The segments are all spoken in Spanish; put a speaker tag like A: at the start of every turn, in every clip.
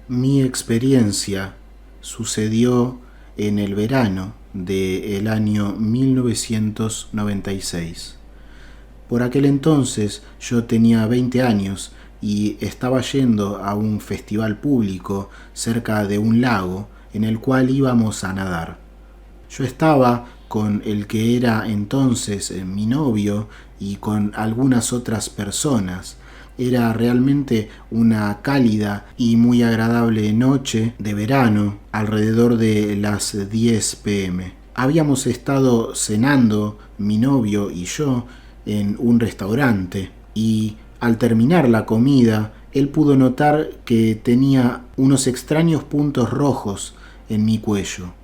A: Mi experiencia sucedió en el verano del año 1996. Por aquel entonces yo tenía 20 años y estaba yendo a un festival público cerca de un lago en el cual íbamos a nadar. Yo estaba con el que era entonces mi novio y con algunas otras personas. Era realmente una cálida y muy agradable noche de verano, alrededor de las 10 p.m. Habíamos estado cenando, mi novio y yo, en un restaurante, y al terminar la comida, él pudo notar que tenía unos extraños puntos rojos en mi cuello.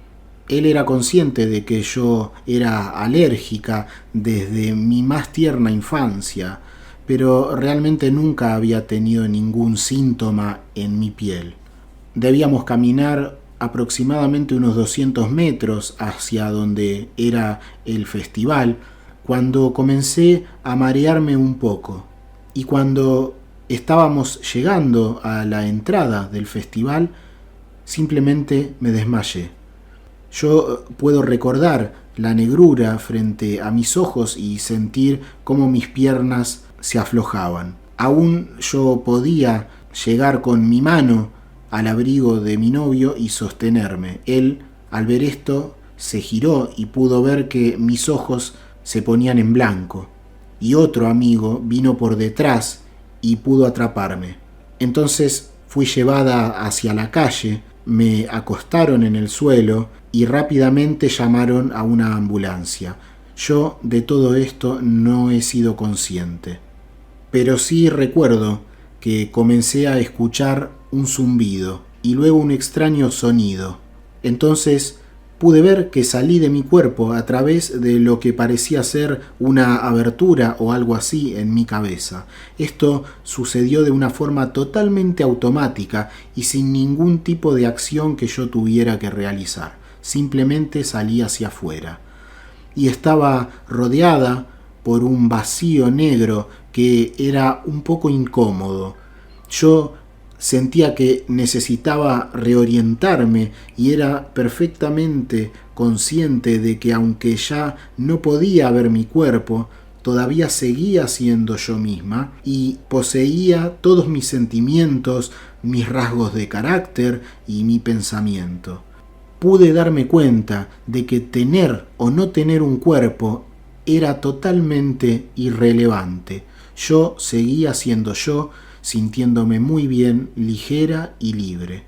A: Él era consciente de que yo era alérgica desde mi más tierna infancia, pero realmente nunca había tenido ningún síntoma en mi piel. Debíamos caminar aproximadamente unos 200 metros hacia donde era el festival cuando comencé a marearme un poco. Y cuando estábamos llegando a la entrada del festival, simplemente me desmayé. Yo puedo recordar la negrura frente a mis ojos y sentir cómo mis piernas se aflojaban. Aún yo podía llegar con mi mano al abrigo de mi novio y sostenerme. Él, al ver esto, se giró y pudo ver que mis ojos se ponían en blanco. Y otro amigo vino por detrás y pudo atraparme. Entonces fui llevada hacia la calle, me acostaron en el suelo y rápidamente llamaron a una ambulancia. Yo de todo esto no he sido consciente. Pero sí recuerdo que comencé a escuchar un zumbido y luego un extraño sonido. Entonces pude ver que salí de mi cuerpo a través de lo que parecía ser una abertura o algo así en mi cabeza. Esto sucedió de una forma totalmente automática y sin ningún tipo de acción que yo tuviera que realizar. Simplemente salí hacia afuera. Y estaba rodeada por un vacío negro que era un poco incómodo. Yo sentía que necesitaba reorientarme y era perfectamente consciente de que aunque ya no podía ver mi cuerpo, todavía seguía siendo yo misma y poseía todos mis sentimientos, mis rasgos de carácter y mi pensamiento. Pude darme cuenta de que tener o no tener un cuerpo era totalmente irrelevante. Yo seguía siendo yo, sintiéndome muy bien, ligera y libre.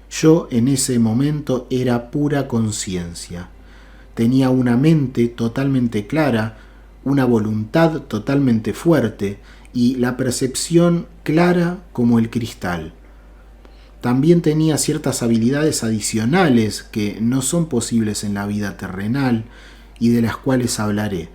A: Yo en ese momento era pura conciencia. Tenía una mente totalmente clara, una voluntad totalmente fuerte y la percepción clara como el cristal. También tenía ciertas habilidades adicionales que no son posibles en la vida terrenal y de las cuales hablaré.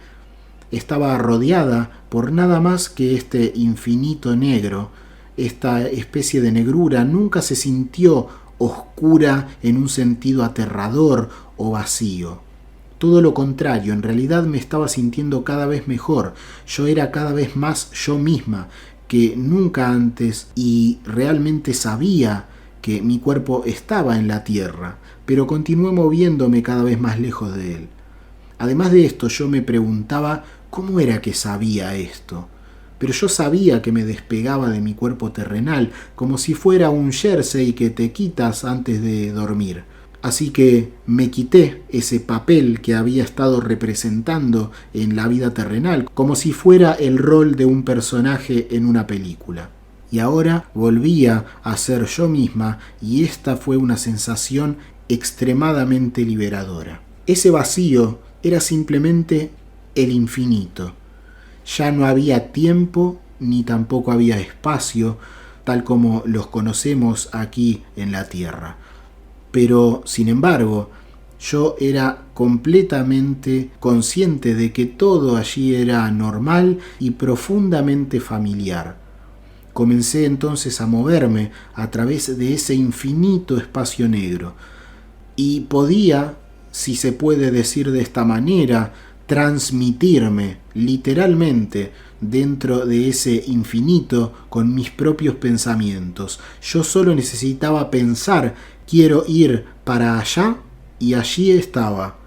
A: Estaba rodeada por nada más que este infinito negro. Esta especie de negrura nunca se sintió oscura en un sentido aterrador o vacío. Todo lo contrario, en realidad me estaba sintiendo cada vez mejor. Yo era cada vez más yo misma que nunca antes y realmente sabía que mi cuerpo estaba en la tierra, pero continué moviéndome cada vez más lejos de él. Además de esto, yo me preguntaba cómo era que sabía esto. Pero yo sabía que me despegaba de mi cuerpo terrenal, como si fuera un jersey que te quitas antes de dormir. Así que me quité ese papel que había estado representando en la vida terrenal, como si fuera el rol de un personaje en una película. Y ahora volvía a ser yo misma y esta fue una sensación extremadamente liberadora. Ese vacío era simplemente el infinito. Ya no había tiempo ni tampoco había espacio, tal como los conocemos aquí en la Tierra. Pero, sin embargo, yo era completamente consciente de que todo allí era normal y profundamente familiar. Comencé entonces a moverme a través de ese infinito espacio negro y podía, si se puede decir de esta manera, transmitirme literalmente dentro de ese infinito con mis propios pensamientos. Yo solo necesitaba pensar, quiero ir para allá, y allí estaba.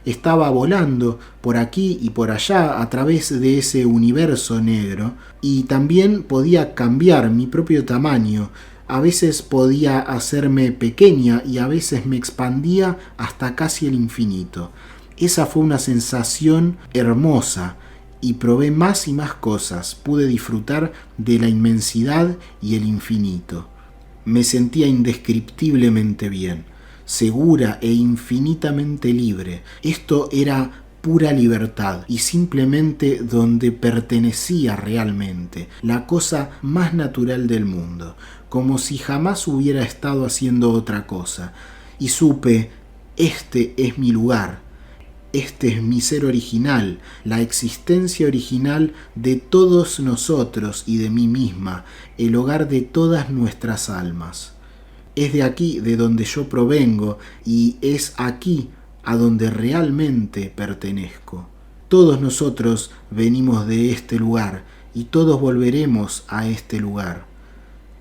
A: Estaba volando por aquí y por allá a través de ese universo negro, y también podía cambiar mi propio tamaño. A veces podía hacerme pequeña y a veces me expandía hasta casi el infinito. Esa fue una sensación hermosa y probé más y más cosas. Pude disfrutar de la inmensidad y el infinito. Me sentía indescriptiblemente bien, segura e infinitamente libre. Esto era pura libertad y simplemente donde pertenecía realmente, la cosa más natural del mundo, como si jamás hubiera estado haciendo otra cosa. Y supe, este es mi lugar. Este es mi ser original, la existencia original de todos nosotros y de mí misma, el hogar de todas nuestras almas. Es de aquí de donde yo provengo y es aquí a donde realmente pertenezco. Todos nosotros venimos de este lugar y todos volveremos a este lugar.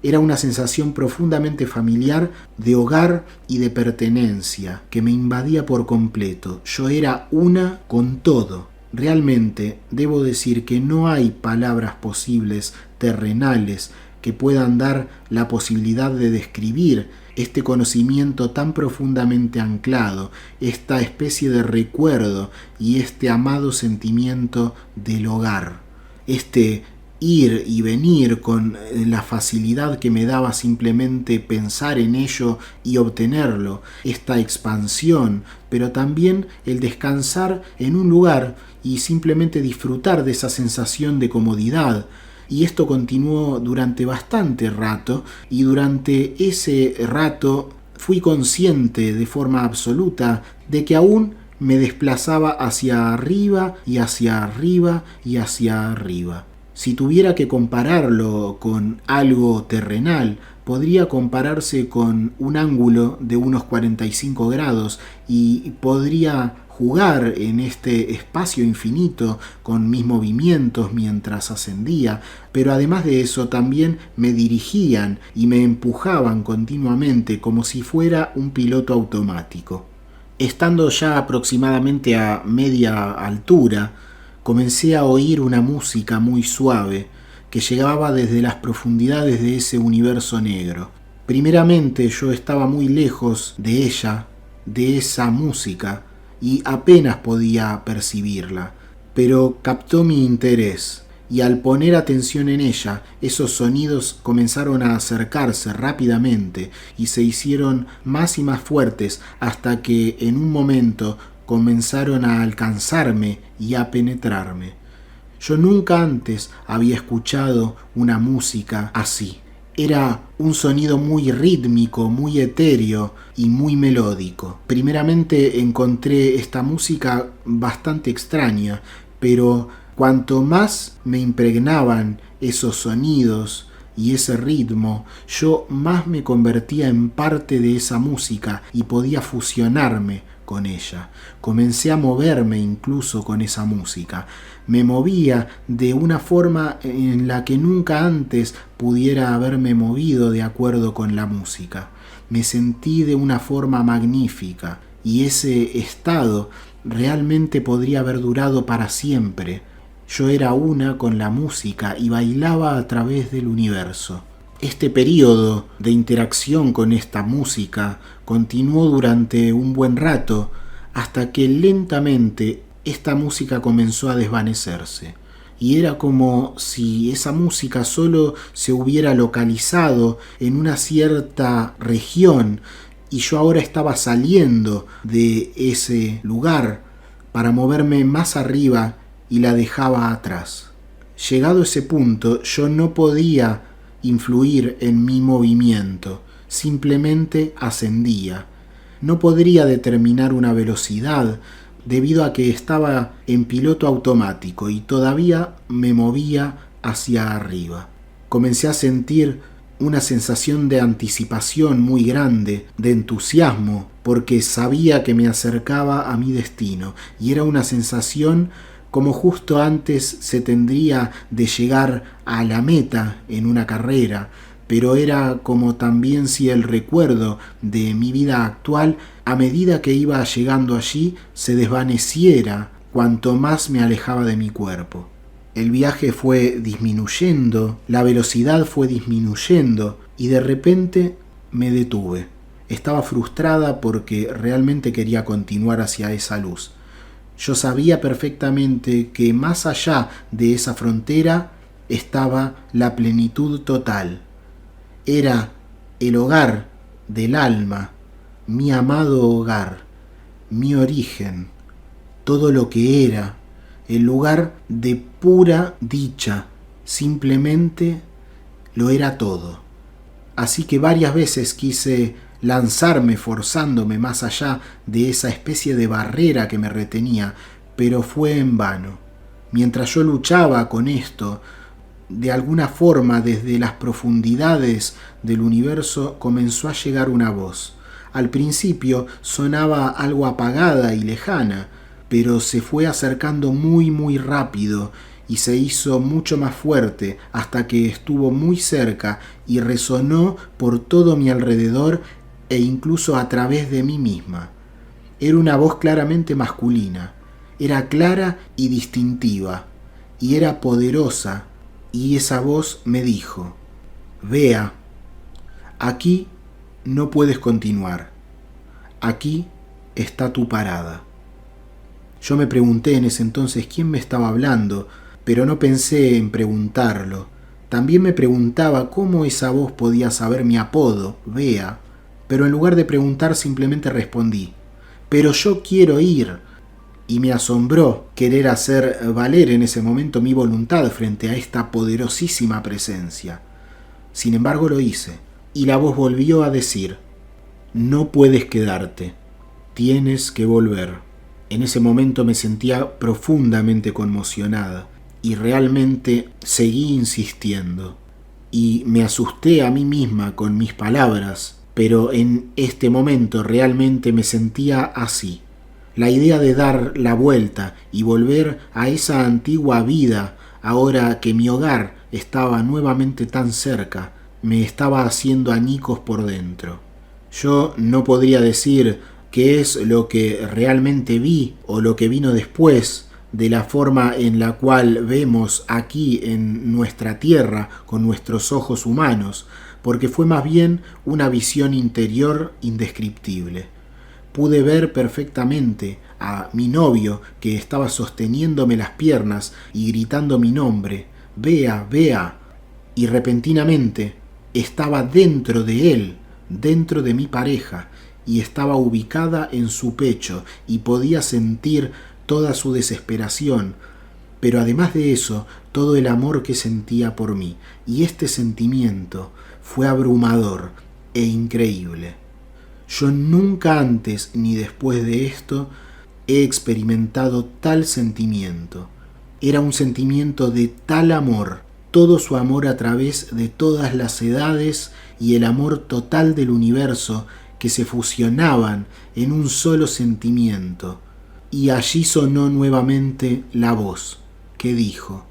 A: Era una sensación profundamente familiar de hogar y de pertenencia que me invadía por completo. Yo era una con todo. Realmente debo decir que no hay palabras posibles, terrenales, que puedan dar la posibilidad de describir este conocimiento tan profundamente anclado, esta especie de recuerdo y este amado sentimiento del hogar. Este ir y venir con la facilidad que me daba simplemente pensar en ello y obtenerlo, esta expansión, pero también el descansar en un lugar y simplemente disfrutar de esa sensación de comodidad. Y esto continuó durante bastante rato, y durante ese rato fui consciente de forma absoluta de que aún me desplazaba hacia arriba y hacia arriba y hacia arriba. Si tuviera que compararlo con algo terrenal, podría compararse con un ángulo de unos 45 grados y podría jugar en este espacio infinito con mis movimientos mientras ascendía, pero además de eso también me dirigían y me empujaban continuamente como si fuera un piloto automático. Estando ya aproximadamente a media altura, comencé a oír una música muy suave que llegaba desde las profundidades de ese universo negro. Primeramente yo estaba muy lejos de ella, de esa música, y apenas podía percibirla, pero captó mi interés, y al poner atención en ella, esos sonidos comenzaron a acercarse rápidamente y se hicieron más y más fuertes hasta que en un momento comenzaron a alcanzarme y a penetrarme. Yo nunca antes había escuchado una música así. Era un sonido muy rítmico, muy etéreo y muy melódico. Primeramente encontré esta música bastante extraña, pero cuanto más me impregnaban esos sonidos y ese ritmo, yo más me convertía en parte de esa música y podía fusionarme con ella. Comencé a moverme incluso con esa música. Me movía de una forma en la que nunca antes pudiera haberme movido de acuerdo con la música. Me sentí de una forma magnífica y ese estado realmente podría haber durado para siempre. Yo era una con la música y bailaba a través del universo. Este periodo de interacción con esta música continuó durante un buen rato hasta que lentamente esta música comenzó a desvanecerse. Y era como si esa música solo se hubiera localizado en una cierta región y yo ahora estaba saliendo de ese lugar para moverme más arriba y la dejaba atrás. Llegado ese punto, yo no podía influir en mi movimiento, simplemente ascendía. No podría determinar una velocidad debido a que estaba en piloto automático y todavía me movía hacia arriba. Comencé a sentir una sensación de anticipación muy grande, de entusiasmo, porque sabía que me acercaba a mi destino, y era una sensación como justo antes se tendría de llegar a la meta en una carrera, pero era como también si el recuerdo de mi vida actual, a medida que iba llegando allí, se desvaneciera cuanto más me alejaba de mi cuerpo. El viaje fue disminuyendo, la velocidad fue disminuyendo y de repente me detuve. Estaba frustrada porque realmente quería continuar hacia esa luz. Yo sabía perfectamente que más allá de esa frontera estaba la plenitud total. Era el hogar del alma, mi amado hogar, mi origen, todo lo que era, el lugar de pura dicha, simplemente lo era todo. Así que varias veces quise lanzarme forzándome más allá de esa especie de barrera que me retenía, pero fue en vano. Mientras yo luchaba con esto, de alguna forma desde las profundidades del universo comenzó a llegar una voz. Al principio sonaba algo apagada y lejana, pero se fue acercando muy rápido y se hizo mucho más fuerte hasta que estuvo muy cerca y resonó por todo mi alrededor e incluso a través de mí misma. Era una voz claramente masculina, era clara y distintiva, y era poderosa, y esa voz me dijo: «Vea, aquí no puedes continuar, aquí está tu parada». Yo me pregunté en ese entonces quién me estaba hablando, pero no pensé en preguntarlo. También me preguntaba cómo esa voz podía saber mi apodo, Bea, pero en lugar de preguntar simplemente respondí: «Pero yo quiero ir». Y me asombró querer hacer valer en ese momento mi voluntad frente a esta poderosísima presencia. Sin embargo lo hice, y la voz volvió a decir: «No puedes quedarte, tienes que volver». En ese momento me sentía profundamente conmocionada y realmente seguí insistiendo. Y me asusté a mí misma con mis palabras, pero en este momento realmente me sentía así. La idea de dar la vuelta y volver a esa antigua vida, ahora que mi hogar estaba nuevamente tan cerca, me estaba haciendo añicos por dentro. Yo no podría decir qué es lo que realmente vi o lo que vino después de la forma en la cual vemos aquí en nuestra tierra con nuestros ojos humanos, porque fue más bien una visión interior indescriptible. Pude ver perfectamente a mi novio que estaba sosteniéndome las piernas y gritando mi nombre: «Bea, Bea», y repentinamente estaba dentro de él, dentro de mi pareja, y estaba ubicada en su pecho y podía sentir toda su desesperación, pero además de eso, todo el amor que sentía por mí, y este sentimiento fue abrumador e increíble. Yo nunca antes ni después de esto he experimentado tal sentimiento. Era un sentimiento de tal amor, todo su amor a través de todas las edades y el amor total del universo que se fusionaban en un solo sentimiento. Y allí sonó nuevamente la voz que dijo: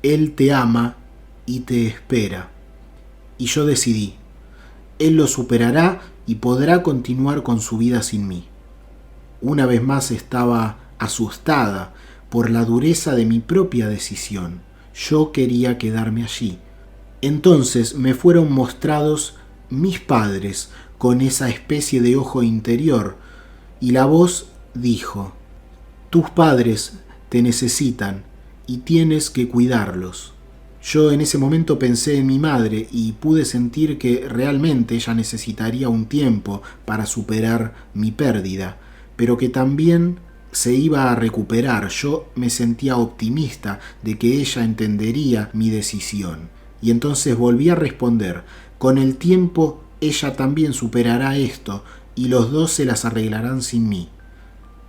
A: «Él te ama y te espera». Y yo decidí: él lo superará y podrá continuar con su vida sin mí. Una vez más estaba asustada por la dureza de mi propia decisión. Yo quería quedarme allí. Entonces me fueron mostrados mis padres con esa especie de ojo interior, y la voz dijo: «Tus padres te necesitan y tienes que cuidarlos». Yo en ese momento pensé en mi madre y pude sentir que realmente ella necesitaría un tiempo para superar mi pérdida, pero que también se iba a recuperar. Yo me sentía optimista de que ella entendería mi decisión. Y entonces volví a responder: «Con el tiempo ella también superará esto y los dos se las arreglarán sin mí».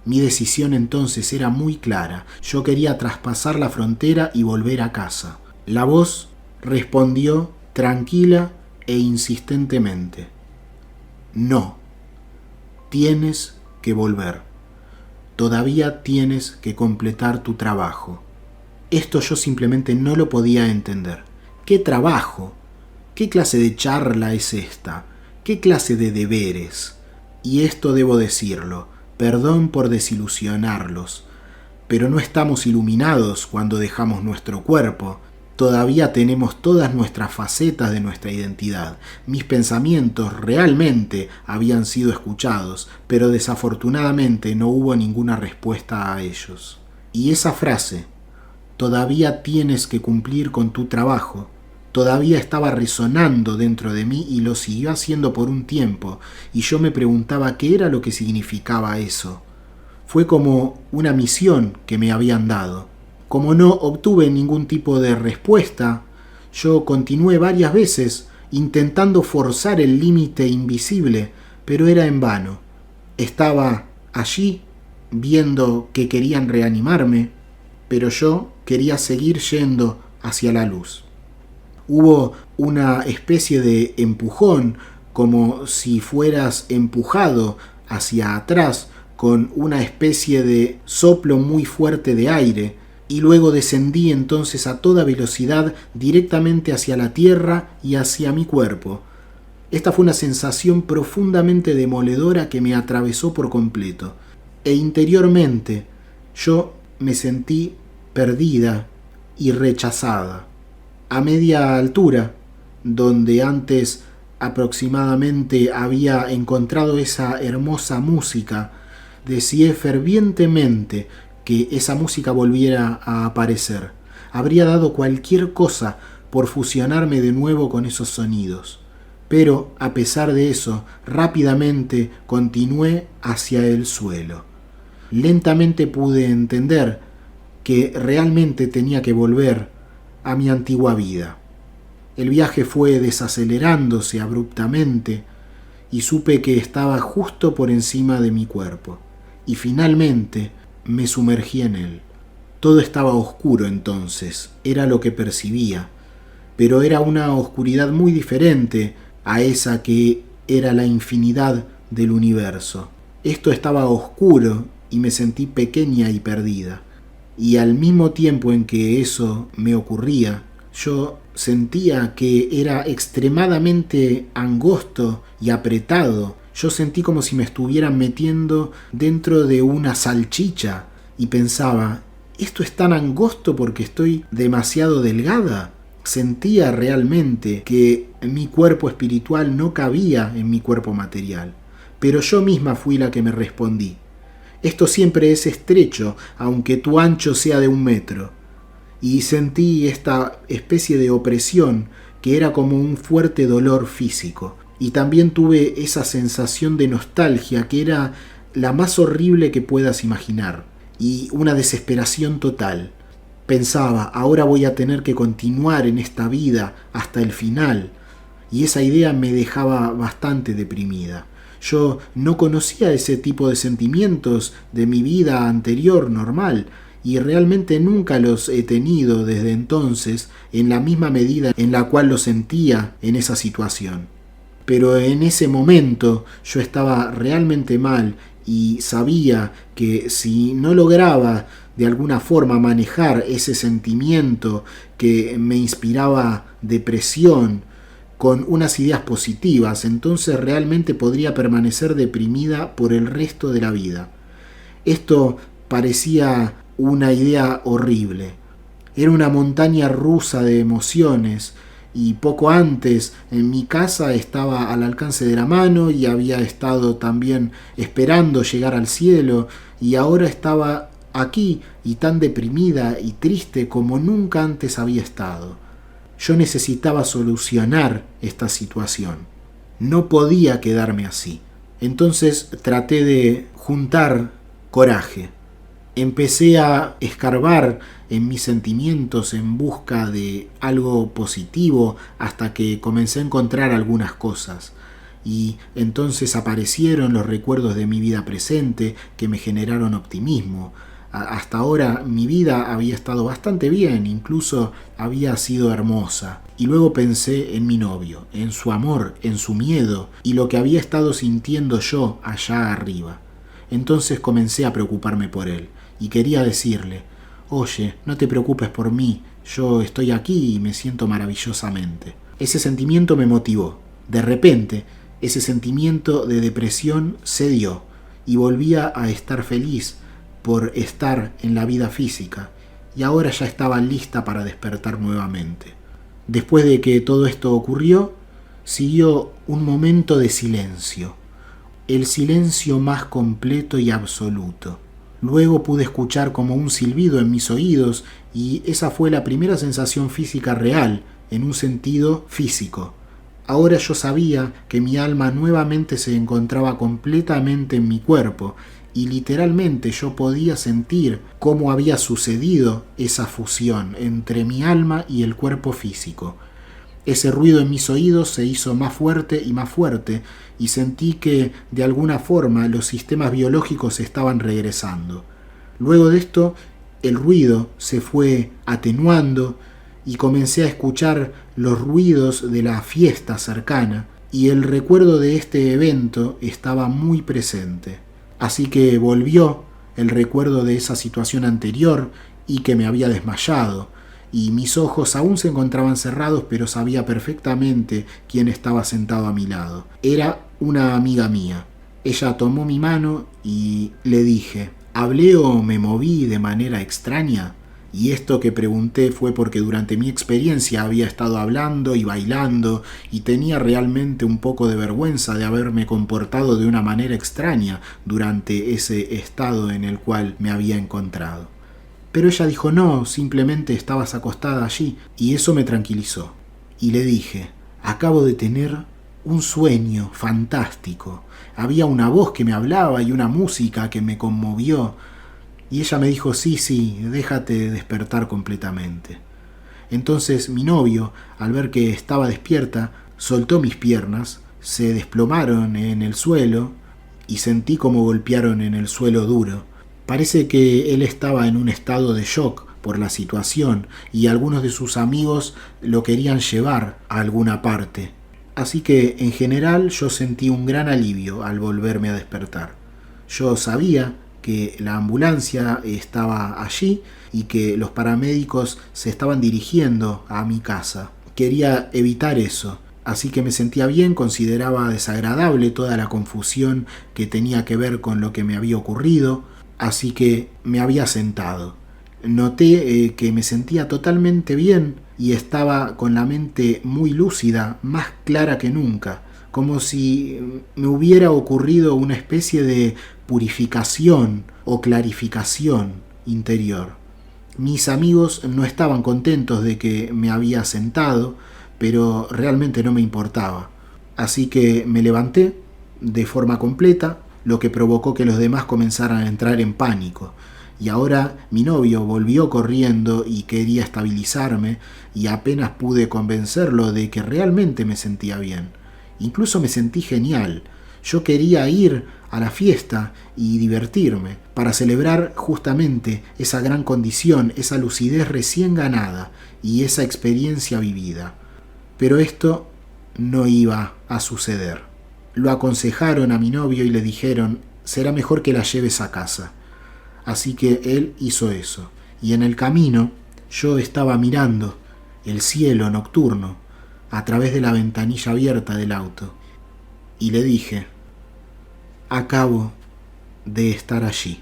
A: Mi decisión entonces era muy clara. Yo quería traspasar la frontera y volver a casa. La voz respondió tranquila e insistentemente: no, tienes que volver. Todavía tienes que completar tu trabajo. Esto yo simplemente no lo podía entender. ¿Qué trabajo? ¿Qué clase de charla es esta? ¿Qué clase de deberes? Y esto debo decirlo, perdón por desilusionarlos, pero no estamos iluminados cuando dejamos nuestro cuerpo. Todavía tenemos todas nuestras facetas de nuestra identidad. Mis pensamientos realmente habían sido escuchados, pero desafortunadamente no hubo ninguna respuesta a ellos. Y esa frase, todavía tienes que cumplir con tu trabajo, todavía estaba resonando dentro de mí y lo siguió haciendo por un tiempo, y yo me preguntaba qué era lo que significaba eso. Fue como una misión que me habían dado. Como no obtuve ningún tipo de respuesta, yo continué varias veces intentando forzar el límite invisible, pero era en vano. Estaba allí viendo que querían reanimarme, pero yo quería seguir yendo hacia la luz. Hubo una especie de empujón, como si fueras empujado hacia atrás con una especie de soplo muy fuerte de aire, y luego descendí entonces a toda velocidad directamente hacia la tierra y hacia mi cuerpo. Esta fue una sensación profundamente demoledora que me atravesó por completo, e interiormente yo me sentí perdida y rechazada. A media altura, donde antes aproximadamente había encontrado esa hermosa música, deseé fervientemente que esa música volviera a aparecer. Habría dado cualquier cosa por fusionarme de nuevo con esos sonidos. Pero, a pesar de eso, rápidamente continué hacia el suelo. Lentamente pude entender que realmente tenía que volver a mi antigua vida. El viaje fue desacelerándose abruptamente y supe que estaba justo por encima de mi cuerpo. Y finalmente me sumergí en él. Todo estaba oscuro entonces, era lo que percibía, pero era una oscuridad muy diferente a esa que era la infinidad del universo. Esto estaba oscuro y me sentí pequeña y perdida. Y al mismo tiempo en que eso me ocurría, yo sentía que era extremadamente angosto y apretado. Yo sentí como si me estuvieran metiendo dentro de una salchicha y pensaba, ¿esto es tan angosto porque estoy demasiado delgada? Sentía realmente que mi cuerpo espiritual no cabía en mi cuerpo material, pero yo misma fui la que me respondí. Esto siempre es estrecho, aunque tu ancho sea de 1 metro. Y sentí esta especie de opresión que era como un fuerte dolor físico. Y también tuve esa sensación de nostalgia que era la más horrible que puedas imaginar. Y una desesperación total. Pensaba, ahora voy a tener que continuar en esta vida hasta el final. Y esa idea me dejaba bastante deprimida. Yo no conocía ese tipo de sentimientos de mi vida anterior normal. Y realmente nunca los he tenido desde entonces en la misma medida en la cual lo sentía en esa situación. Pero en ese momento yo estaba realmente mal y sabía que si no lograba de alguna forma manejar ese sentimiento que me inspiraba depresión con unas ideas positivas, entonces realmente podría permanecer deprimida por el resto de la vida. Esto parecía una idea horrible. Era una montaña rusa de emociones. Y poco antes en mi casa estaba al alcance de la mano y había estado también esperando llegar al cielo, y ahora estaba aquí y tan deprimida y triste como nunca antes había estado. Yo necesitaba solucionar esta situación. No podía quedarme así. Entonces traté de juntar coraje. Empecé a escarbar en mis sentimientos en busca de algo positivo hasta que comencé a encontrar algunas cosas. Y entonces aparecieron los recuerdos de mi vida presente que me generaron optimismo. Hasta ahora mi vida había estado bastante bien, incluso había sido hermosa. Y luego pensé en mi novio, en su amor, en su miedo y lo que había estado sintiendo yo allá arriba. Entonces comencé a preocuparme por él y quería decirle: oye, no te preocupes por mí, yo estoy aquí y me siento maravillosamente. Ese sentimiento me motivó. De repente, ese sentimiento de depresión cedió y volvía a estar feliz por estar en la vida física, y ahora ya estaba lista para despertar nuevamente. Después de que todo esto ocurrió, siguió un momento de silencio, el silencio más completo y absoluto. Luego pude escuchar como un silbido en mis oídos, y esa fue la primera sensación física real, en un sentido físico. Ahora yo sabía que mi alma nuevamente se encontraba completamente en mi cuerpo, y literalmente yo podía sentir cómo había sucedido esa fusión entre mi alma y el cuerpo físico. Ese ruido en mis oídos se hizo más fuerte y sentí que de alguna forma los sistemas biológicos estaban regresando. Luego de esto, el ruido se fue atenuando y comencé a escuchar los ruidos de la fiesta cercana, y el recuerdo de este evento estaba muy presente. Así que volvió el recuerdo de esa situación anterior y que me había desmayado, y mis ojos aún se encontraban cerrados, pero sabía perfectamente quién estaba sentado a mi lado. Era una amiga mía. Ella tomó mi mano y le dije: ¿hablé o me moví de manera extraña? Y esto que pregunté fue porque durante mi experiencia había estado hablando y bailando y tenía realmente un poco de vergüenza de haberme comportado de una manera extraña durante ese estado en el cual me había encontrado. Pero ella dijo: no, simplemente estabas acostada allí, y eso me tranquilizó. Y le dije: acabo de tener un sueño fantástico. Había una voz que me hablaba y una música que me conmovió. Y ella me dijo: sí, déjate despertar completamente. Entonces mi novio, al ver que estaba despierta, soltó mis piernas, se desplomaron en el suelo y sentí como golpearon en el suelo duro. Parece que él estaba en un estado de shock por la situación y algunos de sus amigos lo querían llevar a alguna parte. Así que en general yo sentí un gran alivio al volverme a despertar. Yo sabía que la ambulancia estaba allí y que los paramédicos se estaban dirigiendo a mi casa. Quería evitar eso, así que me sentía bien, consideraba desagradable toda la confusión que tenía que ver con lo que me había ocurrido, así que me había sentado. Noté que me sentía totalmente bien y estaba con la mente muy lúcida, más clara que nunca, como si me hubiera ocurrido una especie de purificación o clarificación interior. Mis amigos no estaban contentos de que me había sentado, pero realmente no me importaba. Así que me levanté de forma completa, lo que provocó que los demás comenzaran a entrar en pánico. Y ahora mi novio volvió corriendo y quería estabilizarme, y apenas pude convencerlo de que realmente me sentía bien. Incluso me sentí genial. Yo quería ir a la fiesta y divertirme, para celebrar justamente esa gran condición, esa lucidez recién ganada y esa experiencia vivida. Pero esto no iba a suceder. Lo aconsejaron a mi novio y le dijeron: será mejor que la lleves a casa. Así que él hizo eso, y en el camino yo estaba mirando el cielo nocturno a través de la ventanilla abierta del auto, y le dije: acabo de estar allí.